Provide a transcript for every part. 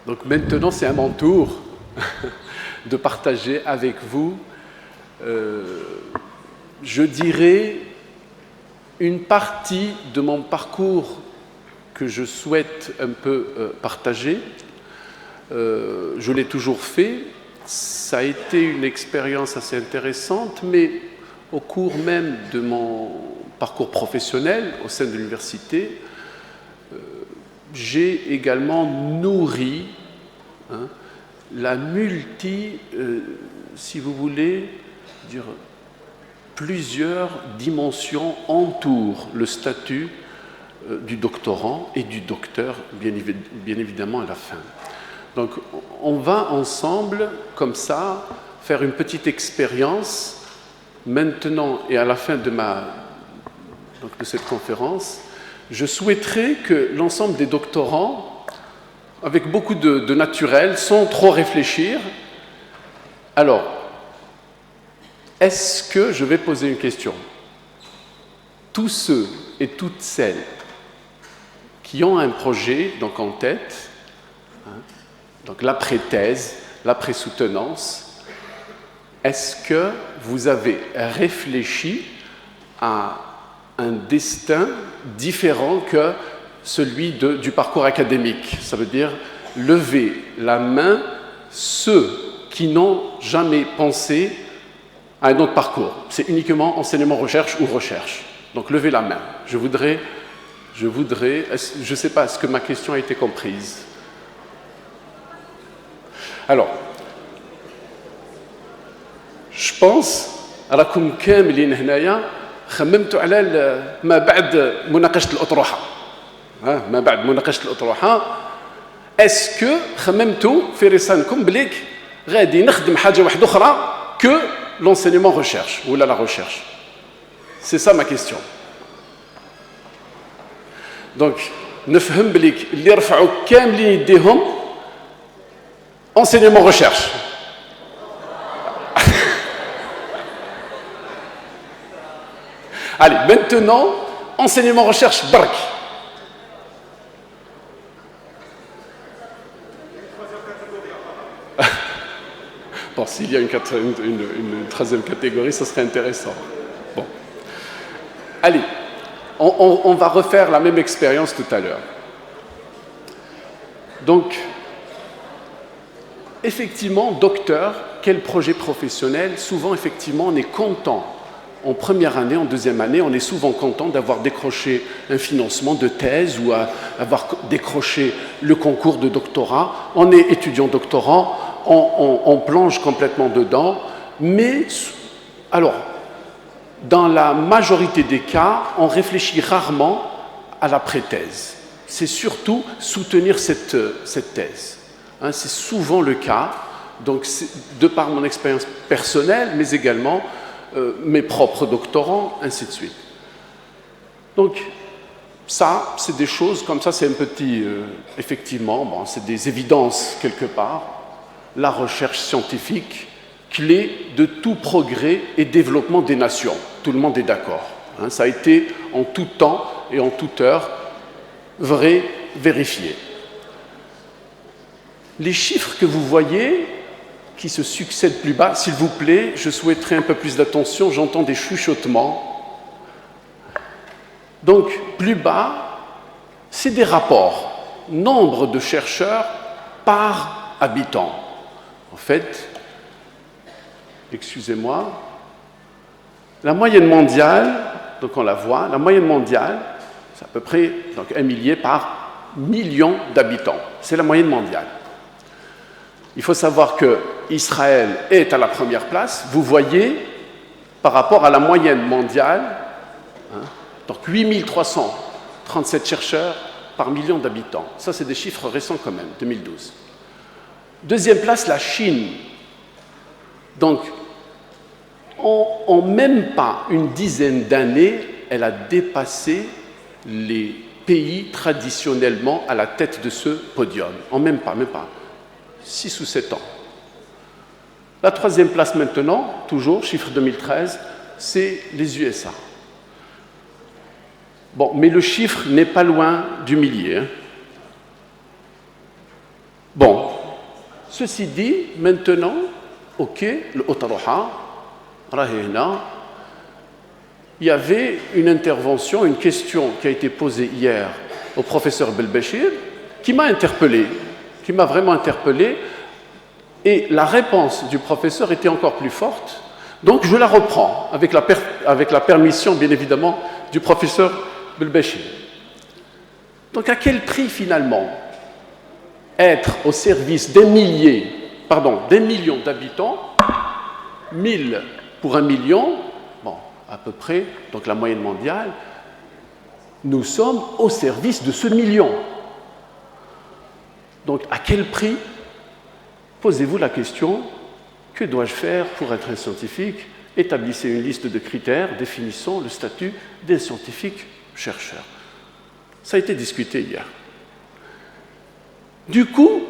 Donc maintenant, c'est à mon tour de partager avec vous, je dirais, une partie de mon parcours que je souhaite un peu partager. Je l'ai toujours fait. Ça a été une expérience assez intéressante, mais au cours même de mon parcours professionnel au sein de l'université, j'ai également nourri la si vous voulez, dire, plusieurs dimensions entourent le statut du doctorant et du docteur, bien évidemment, à la fin. Donc, on va ensemble, comme ça, faire une petite expérience, maintenant et à la fin de cette conférence. Je souhaiterais que l'ensemble des doctorants, avec beaucoup de naturel, sans trop réfléchir, alors, est-ce que je vais poser une question? Tous ceux et toutes celles qui ont un projet donc en tête, donc l'après-thèse, l'après-soutenance, est-ce que vous avez réfléchi à un destin différent que celui du parcours académique? Ça veut dire lever la main ceux qui n'ont jamais pensé à un autre parcours. C'est uniquement enseignement-recherche ou recherche. Donc levez la main. Je voudrais, je ne sais pas, est-ce que ma question a été comprise? Alors, je pense, راكم كاملين هنايا خممتوا على ما بعد مناقشة الأطروحة. ما بعد مناقشة الأطروحة، est-ce que خممتوا في رسالكم بليك غادي نخدم حاجة واحدة أخرى que l'enseignement recherche ou la recherche? C'est ça ma question. Donc, نفهم بليك اللي رفعوا كاملين يديهم enseignement recherche. Allez, maintenant, enseignement recherche bark. Bon, s'il y a une troisième catégorie, ça serait intéressant. Bon. Allez, on va refaire la même expérience tout à l'heure. Donc, effectivement, docteur, quel projet professionnel? Souvent, effectivement, on est content. En première année, en deuxième année, on est souvent content d'avoir décroché un financement de thèse ou avoir décroché le concours de doctorat. On est étudiant doctorant, on plonge complètement dedans, mais alors, dans la majorité des cas, on réfléchit rarement à l'après-thèse. C'est surtout soutenir cette thèse. C'est souvent le cas, donc de par mon expérience personnelle, mais également mes propres doctorants, ainsi de suite. Donc, ça, c'est des choses comme ça, c'est un petit, effectivement, bon, c'est des évidences quelque part. La recherche scientifique, clé de tout progrès et développement des nations. Tout le monde est d'accord. Ça a été en tout temps et en toute heure vrai, vérifié. Les chiffres que vous voyez, qui se succèdent plus bas, s'il vous plaît, je souhaiterais un peu plus d'attention, j'entends des chuchotements. Donc, plus bas, c'est des rapports. Nombre de chercheurs par habitant. En fait, excusez-moi, la moyenne mondiale, donc on la voit, la moyenne mondiale, c'est à peu près donc, 1 millier par million d'habitants. C'est la moyenne mondiale. Il faut savoir qu'Israël est à la première place, vous voyez, par rapport à la moyenne mondiale, donc 8337 chercheurs par million d'habitants. Ça, c'est des chiffres récents quand même, 2012. Deuxième place, la Chine. Donc, en même pas une dizaine d'années, elle a dépassé les pays traditionnellement à la tête de ce podium. En même pas. 6 ou 7 ans. La troisième place maintenant, toujours, chiffre 2013, c'est les USA. Bon, mais le chiffre n'est pas loin du millier. Bon, ceci dit, maintenant, ok, le Otaroha, Rahena, il y avait une intervention, une question qui a été posée hier au professeur Belbéchir, qui m'a interpellé, qui m'a vraiment interpellé, et la réponse du professeur était encore plus forte, donc je la reprends, avec la permission, bien évidemment, du professeur Belbéchir. Donc à quel prix, finalement, être au service des millions d'habitants, 1000 pour 1 million, bon, à peu près, donc la moyenne mondiale, nous sommes au service de ce million. Donc, à quel prix? Posez-vous la question, que dois-je faire pour être un scientifique? Établissez une liste de critères définissant le statut des scientifiques chercheurs. Ça a été discuté hier. Du coup,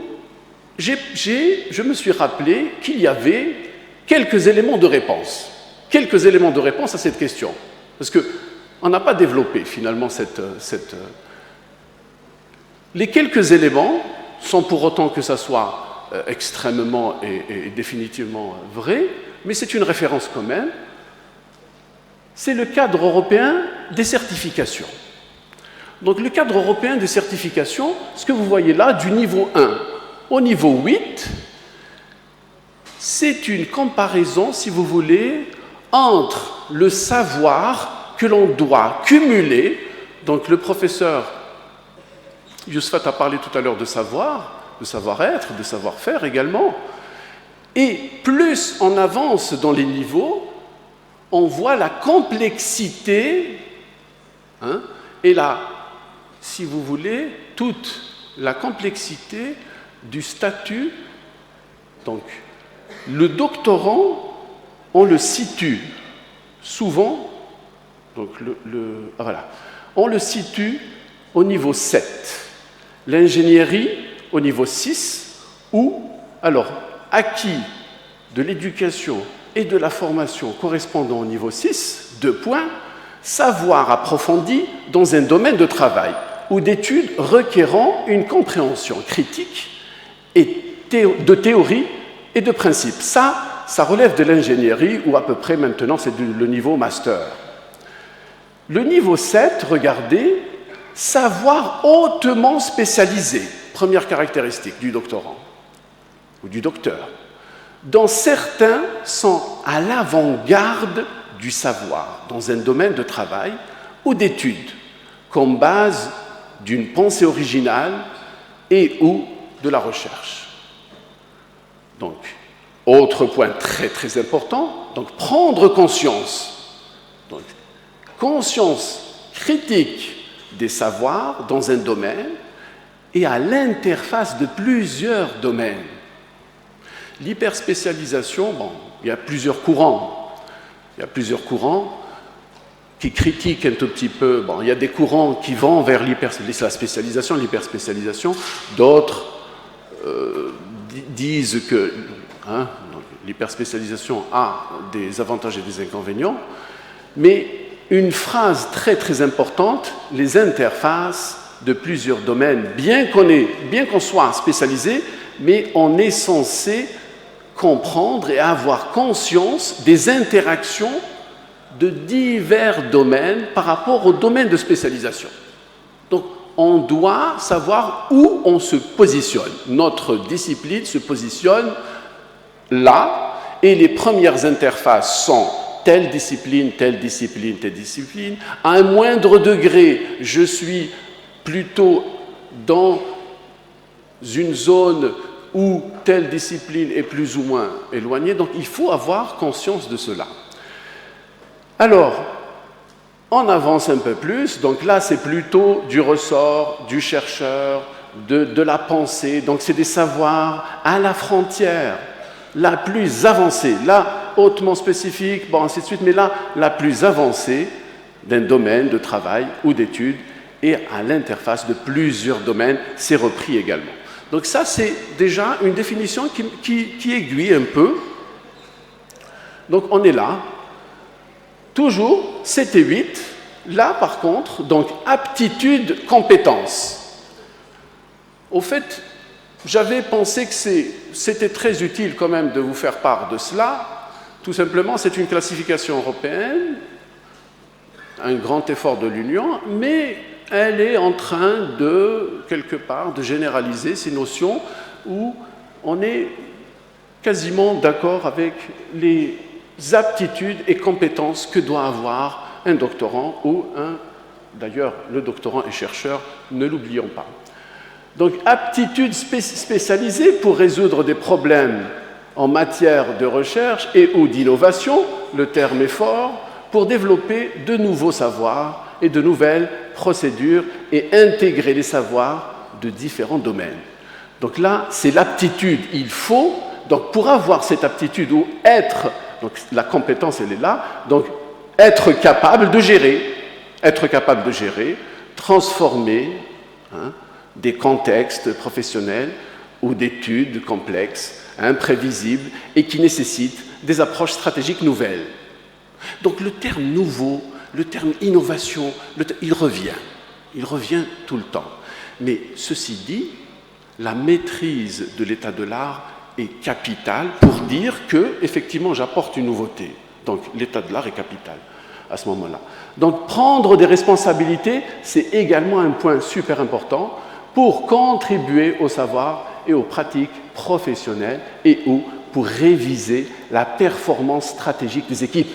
je me suis rappelé qu'il y avait quelques éléments de réponse à cette question. Parce qu'on n'a pas développé finalement Les quelques éléments, sans pour autant que ça soit extrêmement et définitivement vrai, mais c'est une référence quand même, c'est le cadre européen des certifications. Donc le cadre européen des certifications, ce que vous voyez là, du niveau 1 au niveau 8, c'est une comparaison, si vous voulez, entre le savoir que l'on doit cumuler. Donc le professeur Yousfat a parlé tout à l'heure de savoir, de savoir-être, de savoir-faire également. Et plus on avance dans les niveaux, on voit la complexité et si vous voulez, toute la complexité du statut. Donc, le doctorant, on le situe souvent, donc on le situe au niveau 7, l'ingénierie au niveau 6, ou, alors, acquis de l'éducation et de la formation correspondant au niveau 6, 2 points, savoir approfondi dans un domaine de travail ou d'études requérant une compréhension critique de théorie et de principe. Ça relève de l'ingénierie, ou à peu près maintenant, c'est le niveau master. Le niveau 7, regardez, savoir hautement spécialisé, première caractéristique du doctorant ou du docteur, dont certains sont à l'avant-garde du savoir dans un domaine de travail ou d'études, comme base d'une pensée originale et ou de la recherche. Donc, autre point très très important, donc prendre conscience. Donc, conscience critique des savoirs dans un domaine et à l'interface de plusieurs domaines. L'hyperspécialisation, bon, il y a plusieurs courants. Il y a plusieurs courants qui critiquent un tout petit peu. Bon, il y a des courants qui vont vers la spécialisation, l'hyperspécialisation. D'autres disent que l'hyperspécialisation a des avantages et des inconvénients. Mais une phrase très très importante, les interfaces de plusieurs domaines. Bien qu'on soit spécialisé, mais on est censé comprendre et avoir conscience des interactions de divers domaines par rapport au domaine de spécialisation. Donc, on doit savoir où on se positionne. Notre discipline se positionne là, et les premières interfaces sont telle discipline, telle discipline, telle discipline. À un moindre degré, je suis plutôt dans une zone où telle discipline est plus ou moins éloignée. Donc, il faut avoir conscience de cela. Alors, on avance un peu plus. Donc là, c'est plutôt du ressort du chercheur, de la pensée. Donc, c'est des savoirs à la frontière, la plus avancée, là, hautement spécifique, bon, ainsi de suite, mais là, la plus avancée d'un domaine de travail ou d'études et à l'interface de plusieurs domaines, c'est repris également. Donc ça, c'est déjà une définition qui aiguille un peu. Donc on est là, toujours 7 et 8. Là, par contre, donc aptitude, compétence. Au fait, j'avais pensé que c'était très utile quand même de vous faire part de cela. Tout simplement, c'est une classification européenne, un grand effort de l'Union, mais elle est en train de, quelque part, de généraliser ces notions où on est quasiment d'accord avec les aptitudes et compétences que doit avoir un doctorant ou d'ailleurs, le doctorant et chercheur, ne l'oublions pas. Donc, aptitudes spécialisées pour résoudre des problèmes en matière de recherche et ou d'innovation, le terme est fort, pour développer de nouveaux savoirs et de nouvelles procédures et intégrer les savoirs de différents domaines. Donc là, c'est l'aptitude. Il faut, donc pour avoir cette aptitude ou être, donc la compétence, elle est là, donc être capable de gérer, transformer des contextes professionnels ou d'études complexes, imprévisibles et qui nécessitent des approches stratégiques nouvelles. Donc le terme nouveau, le terme innovation, il revient tout le temps. Mais ceci dit, la maîtrise de l'état de l'art est capitale pour dire que, effectivement, j'apporte une nouveauté. Donc l'état de l'art est capital à ce moment-là. Donc prendre des responsabilités, c'est également un point super important pour contribuer au savoir et aux pratiques professionnelles et ou pour réviser la performance stratégique des équipes.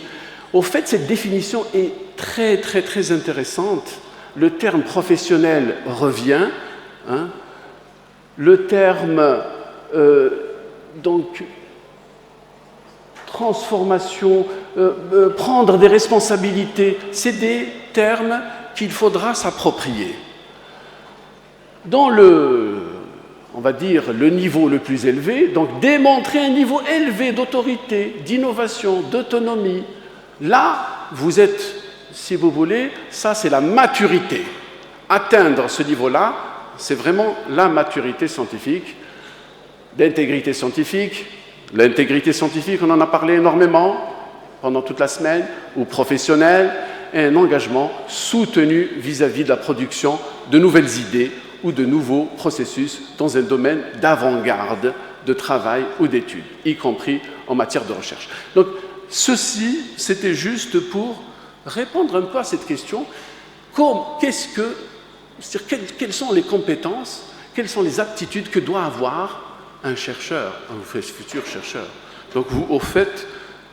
Au fait, cette définition est très, très, très intéressante. Le terme professionnel revient. Le terme, donc, transformation, prendre des responsabilités, c'est des termes qu'il faudra s'approprier. Dans on va dire, le niveau le plus élevé, donc démontrer un niveau élevé d'autorité, d'innovation, d'autonomie. Là, vous êtes, si vous voulez, ça c'est la maturité. Atteindre ce niveau-là, c'est vraiment la maturité scientifique, l'intégrité scientifique. L'intégrité scientifique, on en a parlé énormément pendant toute la semaine, ou professionnelle, et un engagement soutenu vis-à-vis de la production de nouvelles idées ou de nouveaux processus dans un domaine d'avant-garde de travail ou d'études, y compris en matière de recherche. Donc, ceci, c'était juste pour répondre un peu à cette question. Quelles sont les compétences, quelles sont les aptitudes que doit avoir un chercheur, un futur chercheur. Donc, vous, au fait,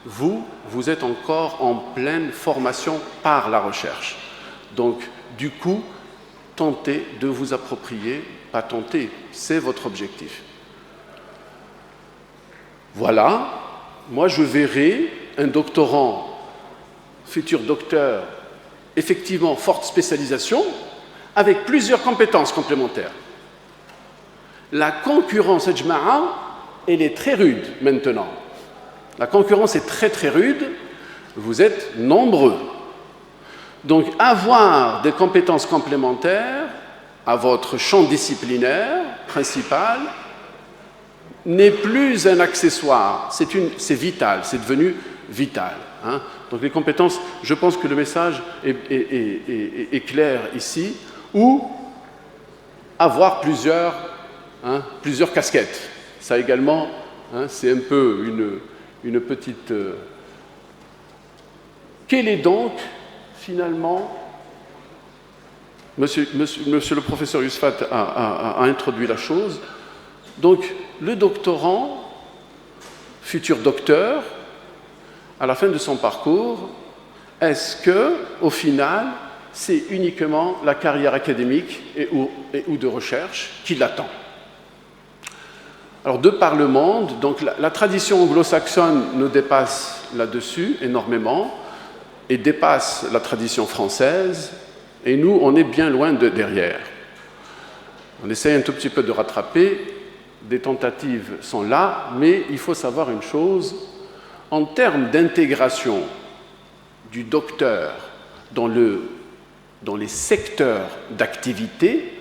vous êtes encore en pleine formation par la recherche. Donc, du coup, tentez de vous approprier, pas tenter, c'est votre objectif. Voilà, moi je verrai un doctorant, futur docteur, effectivement forte spécialisation, avec plusieurs compétences complémentaires. La concurrence, elle est très rude maintenant. La concurrence est très très rude, vous êtes nombreux. Donc avoir des compétences complémentaires à votre champ disciplinaire principal n'est plus un accessoire, c'est vital, c'est devenu vital. Donc les compétences, je pense que le message est clair ici, ou avoir plusieurs casquettes. Ça également, c'est un peu une petite... Quel est donc, finalement, monsieur le professeur Yousfat a introduit la chose, donc le doctorant, futur docteur, à la fin de son parcours, est-ce que, au final, c'est uniquement la carrière académique ou de recherche qui l'attend? Alors, de par le monde, donc la tradition anglo-saxonne nous dépasse là-dessus énormément et dépasse la tradition française, et nous, on est bien loin de derrière. On essaye un tout petit peu de rattraper, des tentatives sont là, mais il faut savoir une chose, en termes d'intégration du docteur dans les secteurs d'activité,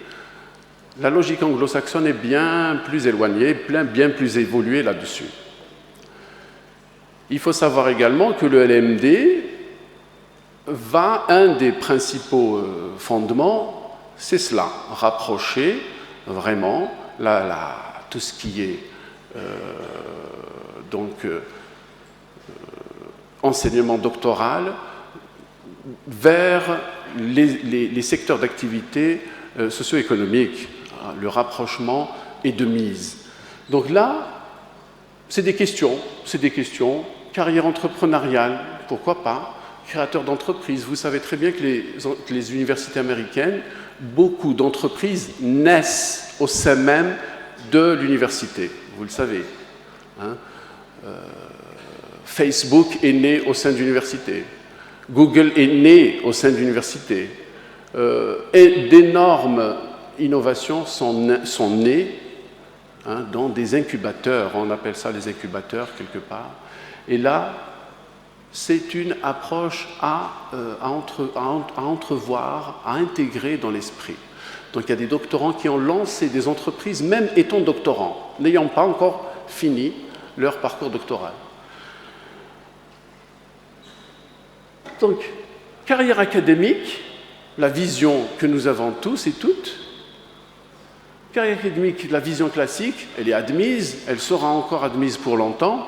la logique anglo-saxonne est bien plus éloignée, bien plus évoluée là-dessus. Il faut savoir également que le LMD un des principaux fondements, c'est cela, rapprocher vraiment tout ce qui est enseignement doctoral vers les secteurs d'activité socio-économiques. Le rapprochement est de mise. Donc là, c'est des questions. Carrière entrepreneuriale, pourquoi pas? Créateur d'entreprises. Vous savez très bien que les universités américaines, beaucoup d'entreprises naissent au sein même de l'université. Vous le savez. Hein? Facebook est né au sein de l'université. Google est né au sein de l'université. Et d'énormes innovations sont nées dans des incubateurs. On appelle ça les incubateurs quelque part. Et là, c'est une approche à entrevoir, à intégrer dans l'esprit. Donc il y a des doctorants qui ont lancé des entreprises, même étant doctorants, n'ayant pas encore fini leur parcours doctoral. Donc, carrière académique, la vision que nous avons tous et toutes. Carrière académique, la vision classique, elle est admise, elle sera encore admise pour longtemps.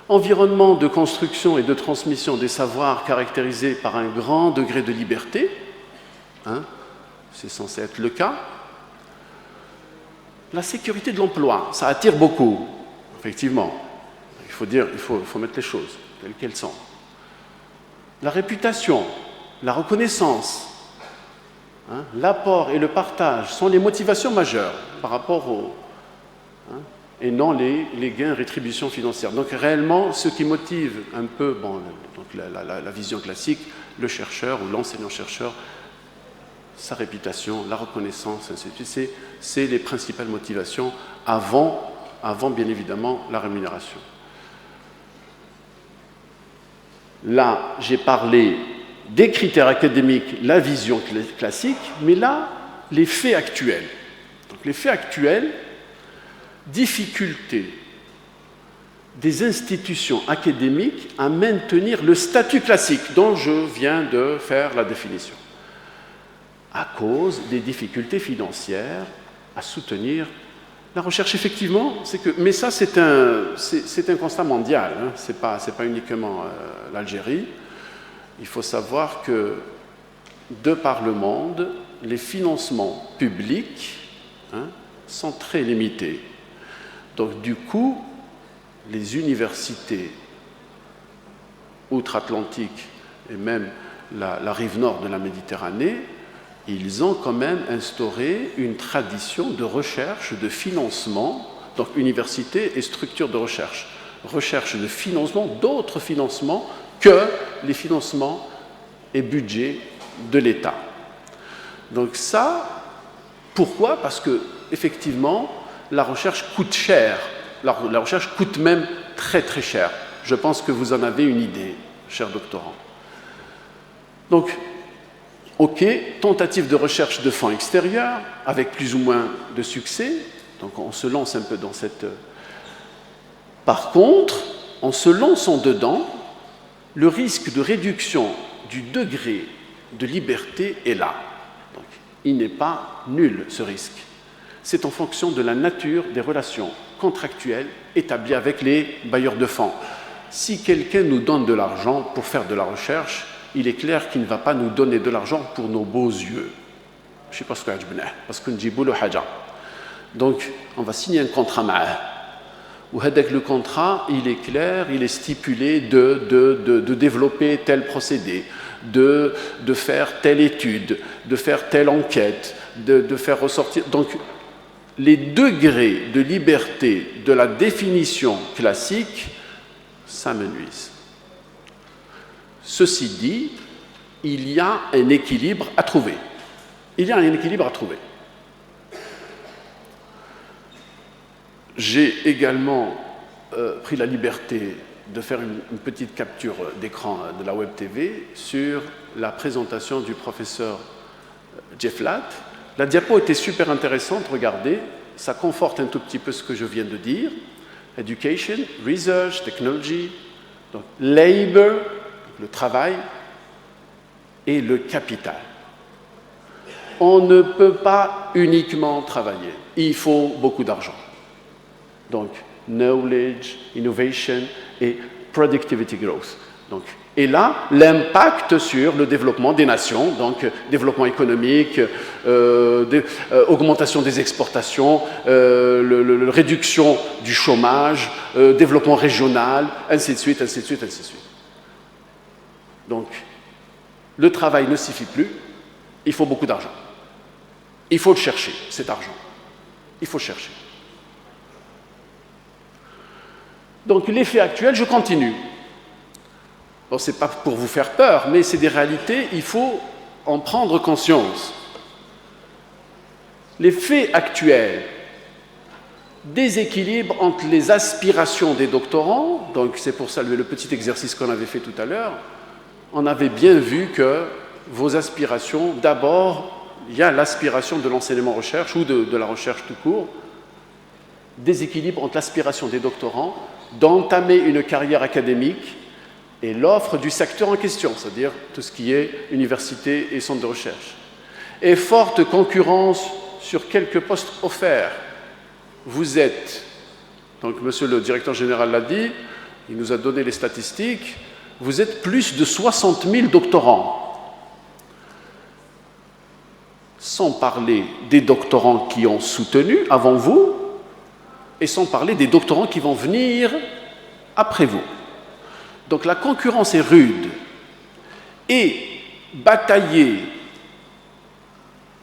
Environnement de construction et de transmission des savoirs caractérisé par un grand degré de liberté, c'est censé être le cas. La sécurité de l'emploi, ça attire beaucoup, effectivement. Il faut mettre les choses telles qu'elles sont. La réputation, la reconnaissance, l'apport et le partage sont les motivations majeures par rapport et non les gains, rétributions financières. Donc réellement, ce qui motive un peu la vision classique, le chercheur ou l'enseignant-chercheur, sa réputation, la reconnaissance, ainsi de suite, c'est les principales motivations avant bien évidemment la rémunération. Là, j'ai parlé des critères académiques, la vision classique, mais là, les faits actuels. Donc les faits actuels, difficulté des institutions académiques à maintenir le statut classique dont je viens de faire la définition, à cause des difficultés financières à soutenir la recherche. Effectivement, mais ça c'est un constat mondial, c'est pas uniquement l'Algérie. Il faut savoir que de par le monde, les financements publics sont très limités. Donc du coup, les universités outre-Atlantique et même la rive nord de la Méditerranée, ils ont quand même instauré une tradition de recherche, de financement, donc universités et structures de recherche de financement, d'autres financements que les financements et budgets de l'État. Donc ça, pourquoi? Parce que effectivement, la recherche coûte cher. La recherche coûte même très très cher. Je pense que vous en avez une idée, chers doctorants. Donc, ok, tentative de recherche de fonds extérieurs, avec plus ou moins de succès. Donc on se lance un peu dans cette... Par contre, en se lançant dedans, le risque de réduction du degré de liberté est là. Donc, il n'est pas nul, ce risque. C'est en fonction de la nature des relations contractuelles établies avec les bailleurs de fonds. Si quelqu'un nous donne de l'argent pour faire de la recherche, il est clair qu'il ne va pas nous donner de l'argent pour nos beaux yeux. Je ne sais pas ce que je parce qu'on dit boulot haja. Donc, on va signer un contrat ma'ah. Ou avec le contrat, il est clair, il est stipulé de développer tel procédé, de faire telle étude, de faire telle enquête, de faire ressortir. Donc, les degrés de liberté de la définition classique, ça me nuise. Ceci dit, il y a un équilibre à trouver. J'ai également pris la liberté de faire une petite capture d'écran de la Web TV sur la présentation du professeur Jeff Latt. La diapo était super intéressante, regardez, ça conforte un tout petit peu ce que je viens de dire. Education, Research, Technology, donc Labor, le travail, et le capital. On ne peut pas uniquement travailler, il faut beaucoup d'argent. Donc, knowledge, innovation et productivity growth. Donc, et là, l'impact sur le développement des nations, donc développement économique, augmentation des exportations, réduction du chômage, développement régional, ainsi de suite, ainsi de suite, ainsi de suite. Donc, le travail ne suffit plus, il faut beaucoup d'argent. Il faut le chercher, cet argent. Il faut le chercher. Donc, l'effet actuel, je continue. Bon, ce n'est pas pour vous faire peur, mais c'est des réalités, il faut en prendre conscience. L'effet actuel, déséquilibre entre les aspirations des doctorants, donc c'est pour ça le petit exercice qu'on avait fait tout à l'heure, on avait bien vu que vos aspirations, d'abord, il y a l'aspiration de l'enseignement-recherche ou de la recherche tout court, déséquilibre entre l'aspiration des doctorants d'entamer une carrière académique et l'offre du secteur en question, c'est-à-dire tout ce qui est université et centre de recherche. Et forte concurrence sur quelques postes offerts. Vous êtes, donc monsieur le directeur général l'a dit, il nous a donné les statistiques, vous êtes plus de 60 000 doctorants. Sans parler des doctorants qui ont soutenu avant vous, et sans parler des doctorants qui vont venir après vous. Donc la concurrence est rude. Et batailler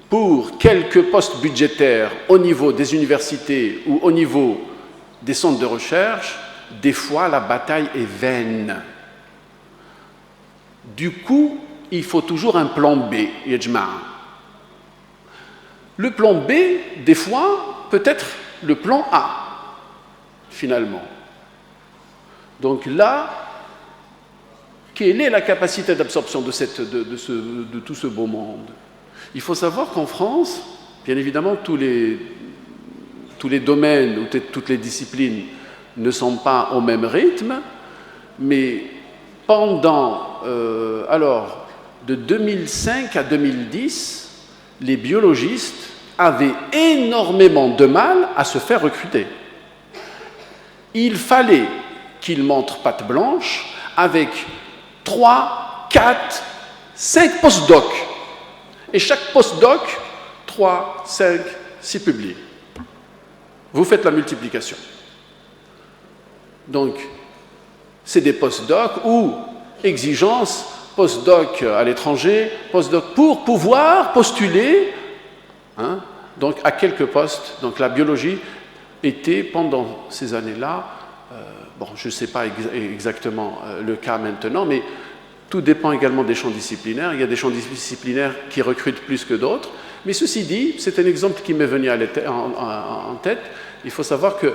pour quelques postes budgétaires au niveau des universités ou au niveau des centres de recherche, des fois la bataille est vaine. Du coup, il faut toujours un plan B, Yajma. Le plan B, des fois, peut être le plan A, finalement. Donc là, quelle est la capacité d'absorption de tout ce beau monde? Il faut savoir qu'en France, bien évidemment, tous les domaines ou toutes les disciplines ne sont pas au même rythme, mais pendant, de 2005 à 2010, les biologistes avaient énormément de mal à se faire recruter. Il fallait qu'ils montrent patte blanche avec 3, 4, 5 postdocs. Et chaque postdoc, 3, 5, 6 publiés. Vous faites la multiplication. Donc, c'est des postdocs ou exigences, postdoc à l'étranger, postdoc pour pouvoir postuler donc à quelques postes. Donc la biologie était, pendant ces années-là, je ne sais pas exactement le cas maintenant, mais tout dépend également des champs disciplinaires. Il y a des champs disciplinaires qui recrutent plus que d'autres. Mais ceci dit, c'est un exemple qui m'est venu en tête. Il faut savoir que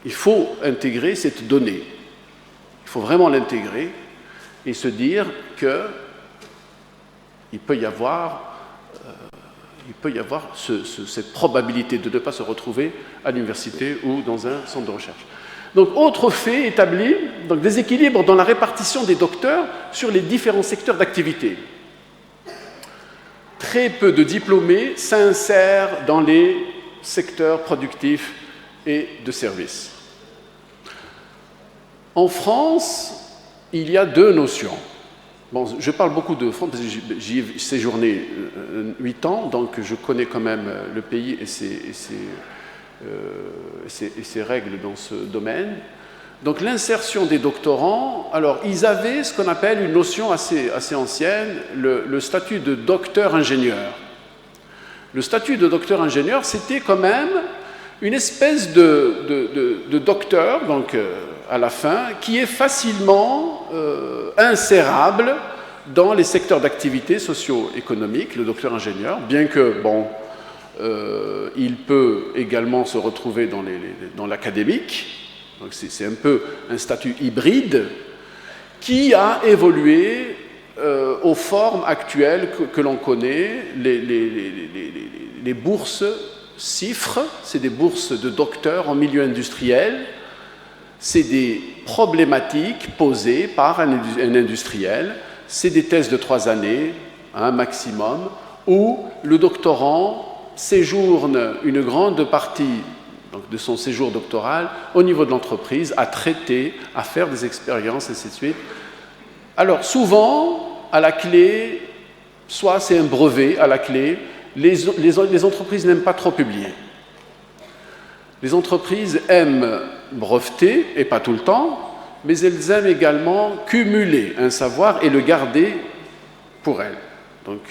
il faut intégrer cette donnée. Il faut vraiment l'intégrer et se dire qu'il peut y avoir cette probabilité de ne pas se retrouver à l'université ou dans un centre de recherche. Donc, autre fait établi, donc déséquilibre dans la répartition des docteurs sur les différents secteurs d'activité. Très peu de diplômés s'insèrent dans les secteurs productifs et de services. En France, il y a deux notions. Bon, je parle beaucoup de France parce que j'y ai séjourné 8 ans, donc je connais quand même le pays et ses règles dans ce domaine. Donc l'insertion des doctorants, alors ils avaient ce qu'on appelle une notion assez ancienne, le statut de docteur-ingénieur. Le statut de docteur-ingénieur, c'était quand même une espèce de docteur, donc à la fin, qui est facilement insérable dans les secteurs d'activité socio-économique, le docteur-ingénieur, bien que, il peut également se retrouver dans l'académique. Donc c'est un peu un statut hybride qui a évolué aux formes actuelles que l'on connaît. Les bourses CIFRE, c'est des bourses de docteurs en milieu industriel. C'est des problématiques posées par un industriel. C'est des thèses de 3 années, un maximum, où le doctorant séjourne une grande partie de son séjour doctoral au niveau de l'entreprise, à traiter, à faire des expériences, et ainsi de suite. Alors souvent, à la clé, soit c'est un brevet à la clé, les entreprises n'aiment pas trop publier. Les entreprises aiment breveter, et pas tout le temps, mais elles aiment également cumuler un savoir et le garder pour elles. Donc,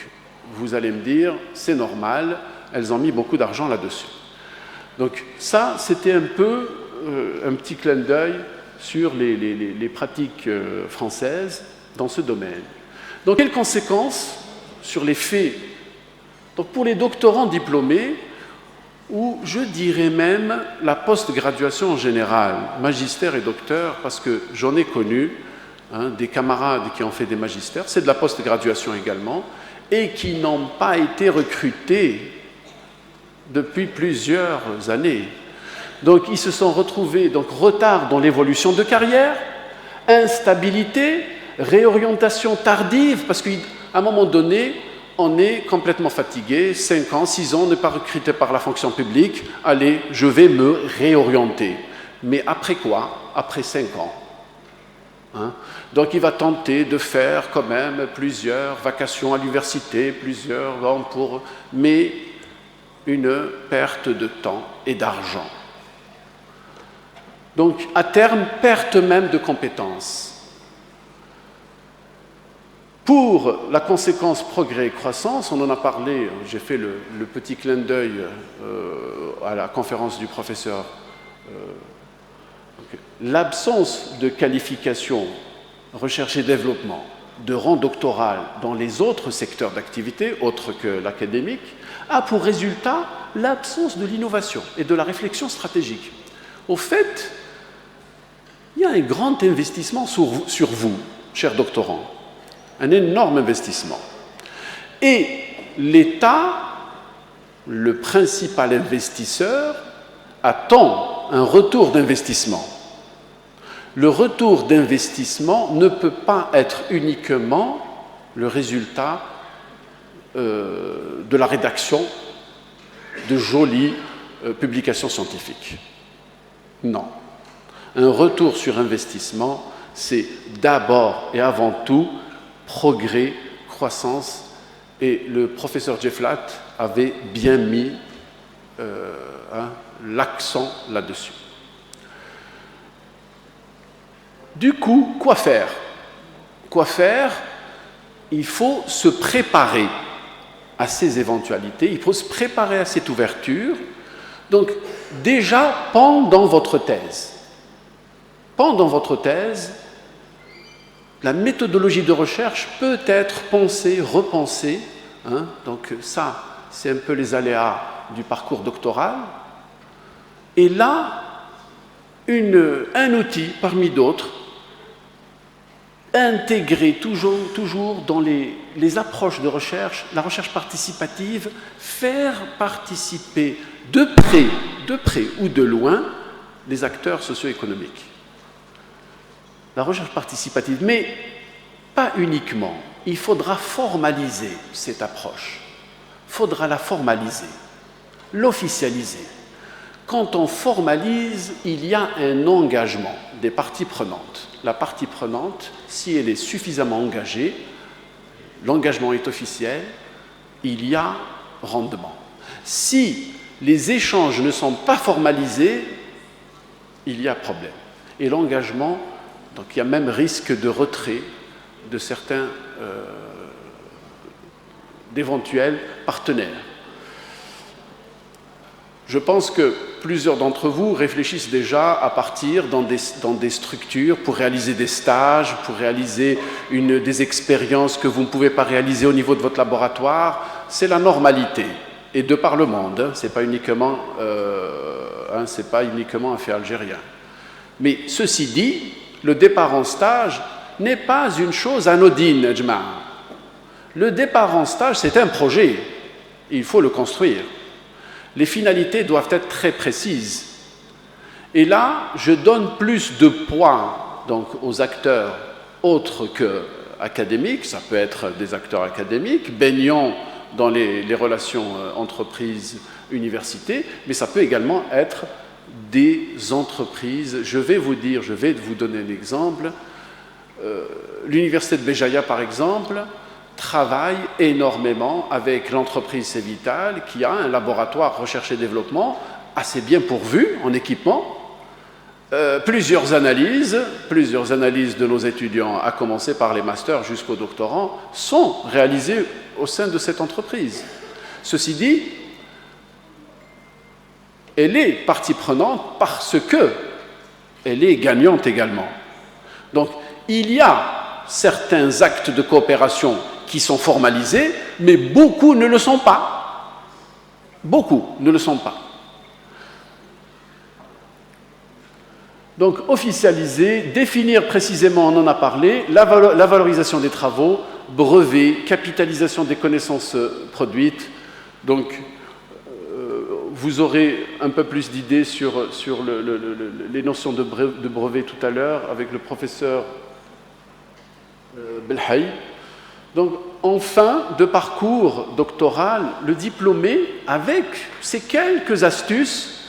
vous allez me dire, c'est normal, elles ont mis beaucoup d'argent là-dessus. Donc, ça, c'était un peu un petit clin d'œil sur les pratiques françaises dans ce domaine. Donc, quelles conséquences sur les faits? Donc, pour les doctorants diplômés, ou je dirais même la post-graduation en général, magistère et docteur, parce que j'en ai connu des camarades qui ont fait des magistères, c'est de la post-graduation également, et qui n'ont pas été recrutés depuis plusieurs années. Donc ils se sont retrouvés, donc retard dans l'évolution de carrière, instabilité, réorientation tardive, parce qu'à un moment donné, on est complètement fatigué, 5 ans, 6 ans, on n'est pas recruté par la fonction publique, allez, je vais me réorienter. Mais après quoi? Après 5 ans. Donc il va tenter de faire quand même plusieurs vacations à l'université, plusieurs ans mais une perte de temps et d'argent. Donc à terme, perte même de compétences. Pour la conséquence progrès et croissance, on en a parlé, j'ai fait le petit clin d'œil à la conférence du professeur. L'absence de qualification, recherche et développement, de rang doctoral dans les autres secteurs d'activité, autres que l'académique, a pour résultat l'absence de l'innovation et de la réflexion stratégique. Au fait, il y a un grand investissement sur vous, chers doctorants, un énorme investissement. Et l'État, le principal investisseur, attend un retour d'investissement. Le retour d'investissement ne peut pas être uniquement le résultat de la rédaction de jolies publications scientifiques. Non. Un retour sur investissement, c'est d'abord et avant tout progrès, croissance, et le professeur Jefflat avait bien mis l'accent là-dessus. Du coup, quoi faire? Quoi faire? Il faut se préparer à ces éventualités, il faut se préparer à cette ouverture. Donc, déjà, pendant votre thèse, la méthodologie de recherche peut être pensée, repensée. Donc ça, c'est un peu les aléas du parcours doctoral. Et là, un outil parmi d'autres, intégrer toujours dans les approches de recherche, la recherche participative, faire participer de près ou de loin, les acteurs socio-économiques. La recherche participative, mais pas uniquement. Il faudra formaliser cette approche. Il faudra la formaliser, l'officialiser. Quand on formalise, il y a un engagement des parties prenantes. La partie prenante, si elle est suffisamment engagée, l'engagement est officiel, il y a rendement. Si les échanges ne sont pas formalisés, il y a problème. Et l'engagement, donc il y a même risque de retrait de certains d'éventuels partenaires. Je pense que plusieurs d'entre vous réfléchissent déjà à partir dans des structures pour réaliser des stages, pour réaliser des expériences que vous ne pouvez pas réaliser au niveau de votre laboratoire. C'est la normalité, et de par le monde, ce n'est pas uniquement un fait algérien. Mais ceci dit, le départ en stage n'est pas une chose anodine, Jma'. Le départ en stage, c'est un projet. Il faut le construire. Les finalités doivent être très précises. Et là, je donne plus de poids donc, aux acteurs autres qu'académiques. Ça peut être des acteurs académiques, baignant dans les relations entreprises-universités, mais ça peut également être des entreprises. Je vais vous donner un exemple. L'université de Béjaïa, par exemple, travaille énormément avec l'entreprise Cévital, qui a un laboratoire recherche et développement assez bien pourvu en équipement. Plusieurs analyses de nos étudiants, à commencer par les masters jusqu'aux doctorants, sont réalisées au sein de cette entreprise. Ceci dit, elle est partie prenante parce qu'elle est gagnante également. Donc, il y a certains actes de coopération qui sont formalisés, mais beaucoup ne le sont pas. Beaucoup ne le sont pas. Donc, officialiser, définir précisément, on en a parlé, la valorisation des travaux, brevets, capitalisation des connaissances produites. Donc, vous aurez un peu plus d'idées sur les notions de brevet tout à l'heure avec le professeur Belhaï. Donc, en fin de parcours doctoral, le diplômé, avec ces quelques astuces,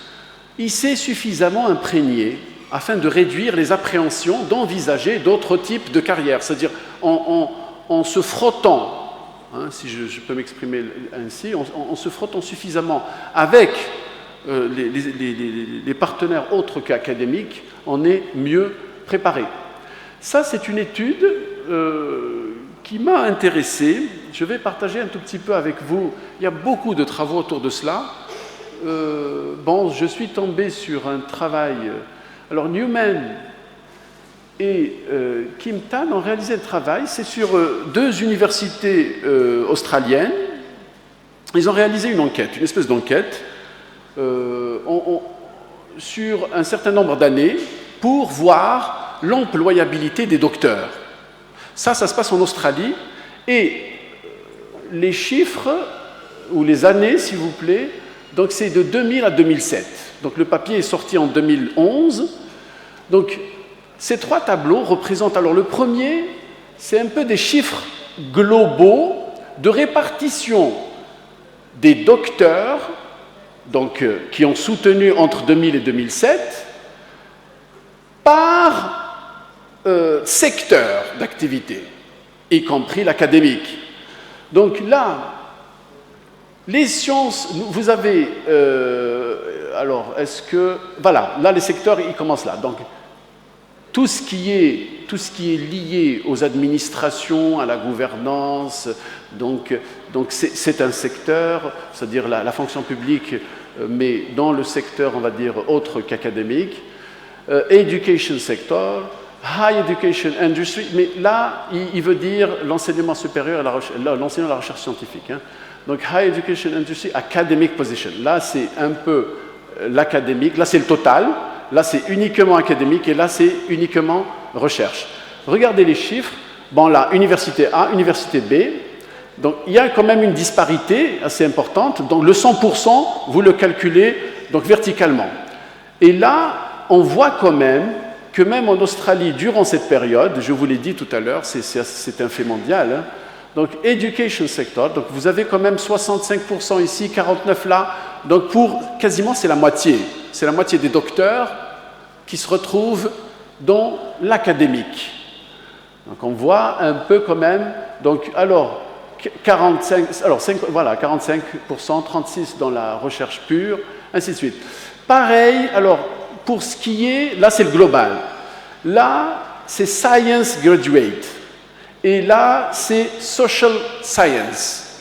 il s'est suffisamment imprégné afin de réduire les appréhensions d'envisager d'autres types de carrières. C'est-à-dire en se frottant, hein, si je peux m'exprimer ainsi, en se frottant suffisamment avec les partenaires autres qu'académiques, on est mieux préparé. Ça, c'est une étude qui m'a intéressé. Je vais partager un tout petit peu avec vous. Il y a beaucoup de travaux autour de cela. Je suis tombé sur un travail... Alors, Newman et Kim Tan ont réalisé un travail. C'est sur deux universités australiennes. Ils ont réalisé une enquête, une espèce d'enquête sur un certain nombre d'années pour voir l'employabilité des docteurs. Ça se passe en Australie, et les chiffres, ou les années, s'il vous plaît, donc c'est de 2000 à 2007. Donc le papier est sorti en 2011. Donc ces trois tableaux représentent, alors le premier, c'est un peu des chiffres globaux de répartition des docteurs, donc, qui ont soutenu entre 2000 et 2007, par secteur d'activité, y compris l'académique. Donc là, les sciences, vous avez... alors, est-ce que... Voilà, là, les secteurs, ils commencent là. Donc, tout ce qui est lié aux administrations, à la gouvernance, donc c'est un secteur, c'est-à-dire la fonction publique, mais dans le secteur, on va dire, autre qu'académique. Education sector, high education industry, mais là, il veut dire l'enseignement supérieur et l'enseignement de la recherche scientifique. Hein. Donc, high education industry, academic position. Là, c'est un peu l'académique, là, c'est le total, là, c'est uniquement académique, et là, c'est uniquement recherche. Regardez les chiffres. Bon, là, université A, université B. Donc, il y a quand même une disparité assez importante. Donc, le 100%, vous le calculez donc, verticalement. Et là, on voit quand même que même en Australie, durant cette période, je vous l'ai dit tout à l'heure, c'est un fait mondial, hein, donc education sector, donc vous avez quand même 65% ici, 49% là, donc quasiment c'est la moitié des docteurs qui se retrouvent dans l'académique. Donc on voit un peu quand même, donc alors 45%, 36% dans la recherche pure, ainsi de suite. Pareil, alors pour ce qui est, là c'est le global, là c'est science graduate, et là c'est social science.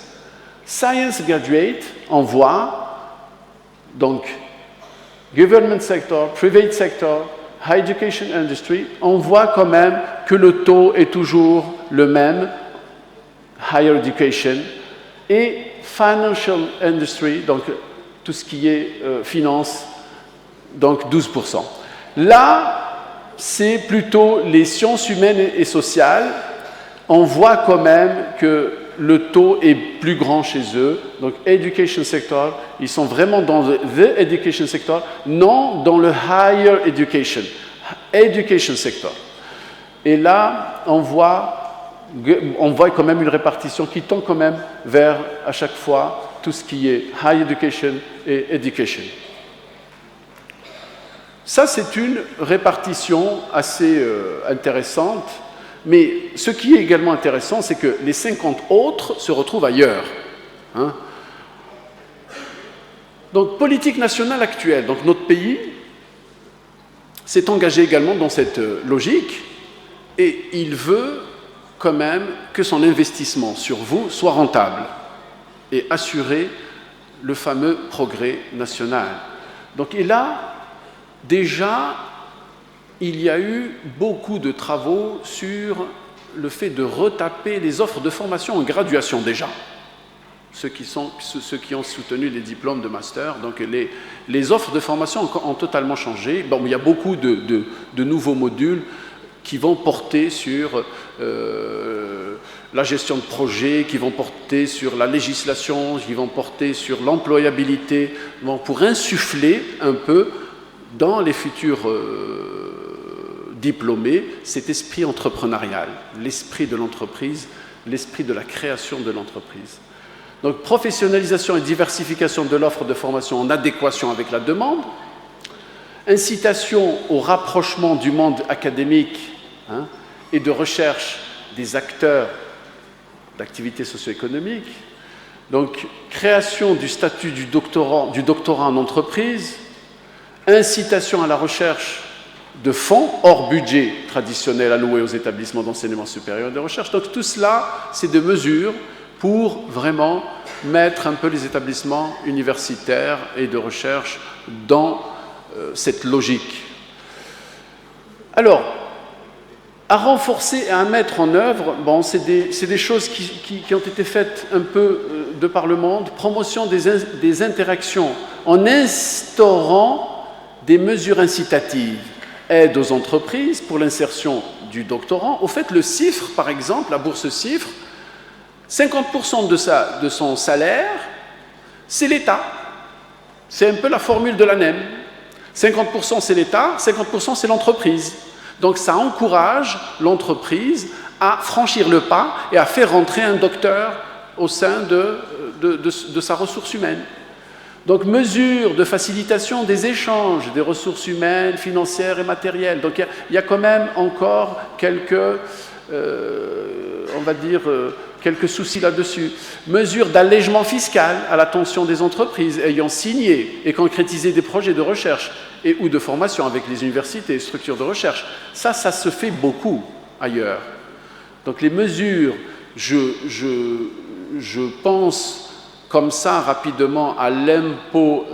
Science graduate, on voit, donc government sector, private sector, high education industry, on voit quand même que le taux est toujours le même, higher education, et financial industry, donc tout ce qui est finance, donc 12%. Là, c'est plutôt les sciences humaines et sociales. On voit quand même que le taux est plus grand chez eux. Donc, education sector, ils sont vraiment dans the education sector, non dans le higher education sector. Et là, on voit quand même une répartition qui tend quand même vers, à chaque fois, tout ce qui est high education et education. Ça, c'est une répartition assez intéressante, mais ce qui est également intéressant, c'est que les 50 autres se retrouvent ailleurs. Hein. Donc, politique nationale actuelle. Donc, notre pays s'est engagé également dans cette logique et il veut quand même que son investissement sur vous soit rentable et assurer le fameux progrès national. Donc, et là, déjà, il y a eu beaucoup de travaux sur le fait de retaper les offres de formation en graduation déjà. Ceux qui ont soutenu les diplômes de master, donc les offres de formation ont totalement changé. Bon, il y a beaucoup de nouveaux modules qui vont porter sur la gestion de projet, qui vont porter sur la législation, qui vont porter sur l'employabilité, pour insuffler un peu dans les futurs diplômés cet esprit entrepreneurial, l'esprit de l'entreprise, l'esprit de la création de l'entreprise. Donc, professionnalisation et diversification de l'offre de formation en adéquation avec la demande, incitation au rapprochement du monde académique et de recherche des acteurs d'activités socio-économiques, donc création du statut du doctorat en entreprise, incitation à la recherche de fonds hors budget traditionnel alloués aux établissements d'enseignement supérieur et de recherche. Donc tout cela, c'est des mesures pour vraiment mettre un peu les établissements universitaires et de recherche dans cette logique. Alors, à renforcer et à mettre en œuvre, bon, c'est des choses qui ont été faites un peu de par le monde, promotion des interactions en instaurant des mesures incitatives, aide aux entreprises pour l'insertion du doctorant. Au fait, le CIFRE, par exemple, la bourse CIFRE, 50% de son salaire, c'est l'État. C'est un peu la formule de l'ANEM. 50% c'est l'État, 50% c'est l'entreprise. Donc ça encourage l'entreprise à franchir le pas et à faire rentrer un docteur au sein de sa ressource humaine. Donc mesures de facilitation des échanges des ressources humaines, financières et matérielles. Donc il y a quand même encore quelques, on va dire, quelques soucis là-dessus. Mesures d'allègement fiscal à l'attention des entreprises ayant signé et concrétisé des projets de recherche et ou de formation avec les universités et structures de recherche. Ça se fait beaucoup ailleurs. Donc les mesures, je pense comme ça rapidement à l'impôt.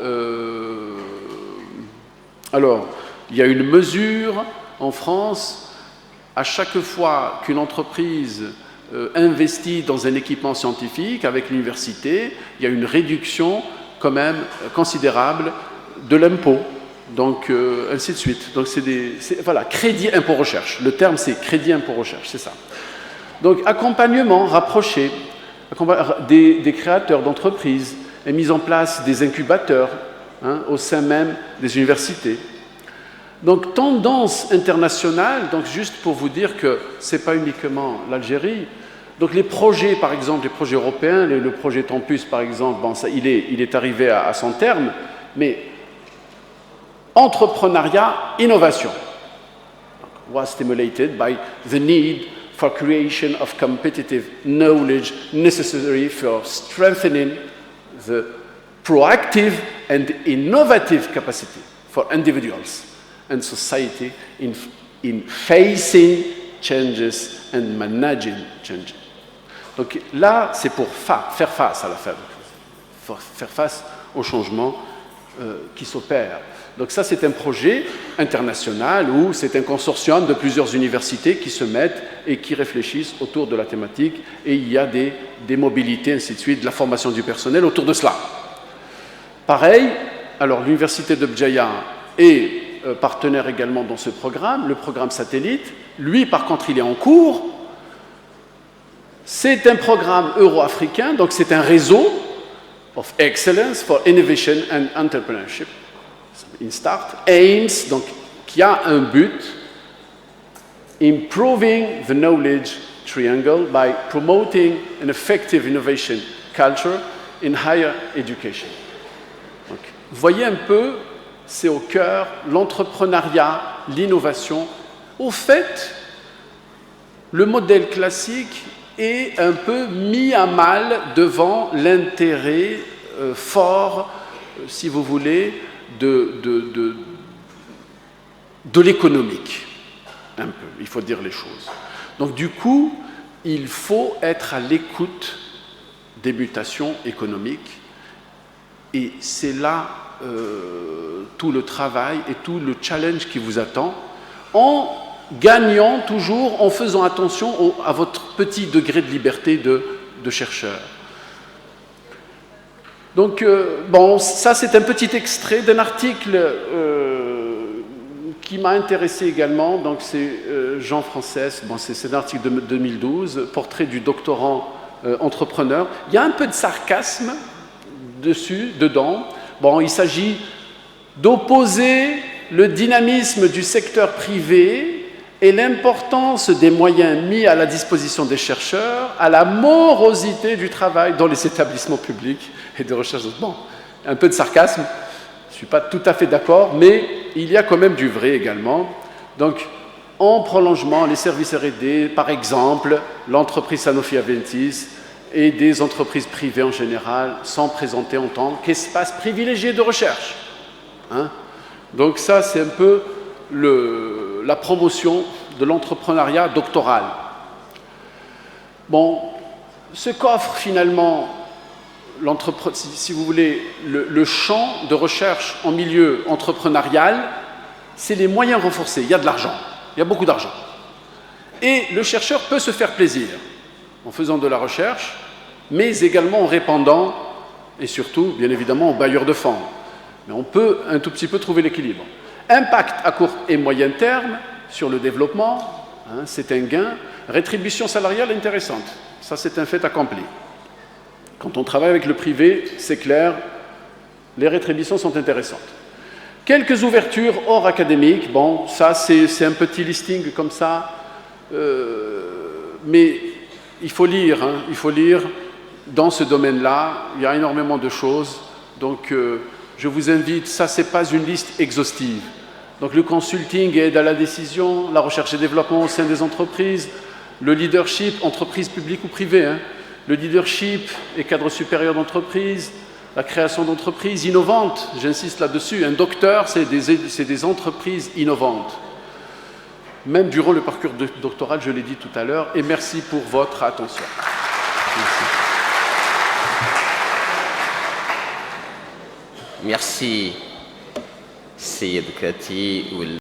Alors, il y a une mesure en France, à chaque fois qu'une entreprise investit dans un équipement scientifique avec l'université, il y a une réduction quand même considérable de l'impôt. Donc, ainsi de suite. Donc, voilà, crédit impôt recherche. Le terme, c'est crédit impôt recherche, c'est ça. Donc, accompagnement rapproché des créateurs d'entreprises et mise en place des incubateurs au sein même des universités. Donc, tendance internationale, donc juste pour vous dire que ce n'est pas uniquement l'Algérie. Donc, les projets, par exemple, les projets européens, le projet Tempus, par exemple, bon, ça, il est arrivé à son terme, mais entrepreneuriat, innovation was stimulated by the need for creation of competitive knowledge necessary for strengthening the proactive and innovative capacity for individuals and society in facing changes and managing changes. Donc là, c'est pour faire face à la faire face aux changements qui s'opèrent. Donc ça, c'est un projet international où c'est un consortium de plusieurs universités qui se mettent et qui réfléchissent autour de la thématique et il y a des mobilités, ainsi de suite, de la formation du personnel autour de cela. Pareil, alors l'université de Bdjaïa est partenaire également dans ce programme, le programme satellite. Lui, par contre, il est en cours. C'est un programme euro-africain, donc c'est un réseau of excellence for innovation and entrepreneurship. InStart aims, donc qui a un but, improving the knowledge triangle by promoting an effective innovation culture in higher education. Donc, vous voyez un peu c'est au cœur, l'entrepreneuriat, l'innovation. Au fait, le modèle classique est un peu mis à mal devant l'intérêt fort, si vous voulez, de l'économique. Un peu, il faut dire les choses. Donc du coup, il faut être à l'écoute des mutations économiques et c'est là tout le travail et tout le challenge qui vous attend, en gagnant toujours, en faisant attention à votre petit degré de liberté de chercheur. Donc, bon, ça c'est un petit extrait d'un article qui m'a intéressé également, donc c'est Jean Frances, bon, c'est un article de 2012, portrait du doctorant entrepreneur. Il y a un peu de sarcasme dedans. Bon, il s'agit d'opposer le dynamisme du secteur privé et l'importance des moyens mis à la disposition des chercheurs à la morosité du travail dans les établissements publics et de recherche. Bon, un peu de sarcasme, je ne suis pas tout à fait d'accord, mais il y a quand même du vrai également. Donc, en prolongement, les services R&D, par exemple, l'entreprise Sanofi-Aventis et des entreprises privées en général sont présentées en tant qu'espace privilégié de recherche. Hein? Donc ça, c'est un peu la promotion de l'entrepreneuriat doctoral. Bon, ce qu'offre finalement, si vous voulez, le champ de recherche en milieu entrepreneurial, c'est les moyens renforcés. Il y a de l'argent, il y a beaucoup d'argent. Et le chercheur peut se faire plaisir en faisant de la recherche, mais également en répandant, et surtout, bien évidemment, aux bailleurs de fonds. Mais on peut un tout petit peu trouver l'équilibre. Impact à court et moyen terme sur le développement, hein, c'est un gain. Rétribution salariale intéressante, ça c'est un fait accompli. Quand on travaille avec le privé, c'est clair, les rétributions sont intéressantes. Quelques ouvertures hors académique, bon, ça c'est un petit listing comme ça, mais il faut lire, hein, il faut lire dans ce domaine-là, il y a énormément de choses, donc je vous invite, ça c'est pas une liste exhaustive. Donc le consulting aide à la décision, la recherche et développement au sein des entreprises, le leadership, entreprise publique ou privée, hein, le leadership et cadre supérieur d'entreprise, la création d'entreprises innovantes, j'insiste là-dessus, un docteur, c'est des entreprises innovantes. Même durant le parcours doctoral, je l'ai dit tout à l'heure, et merci pour votre attention. Merci, Seyed Kati.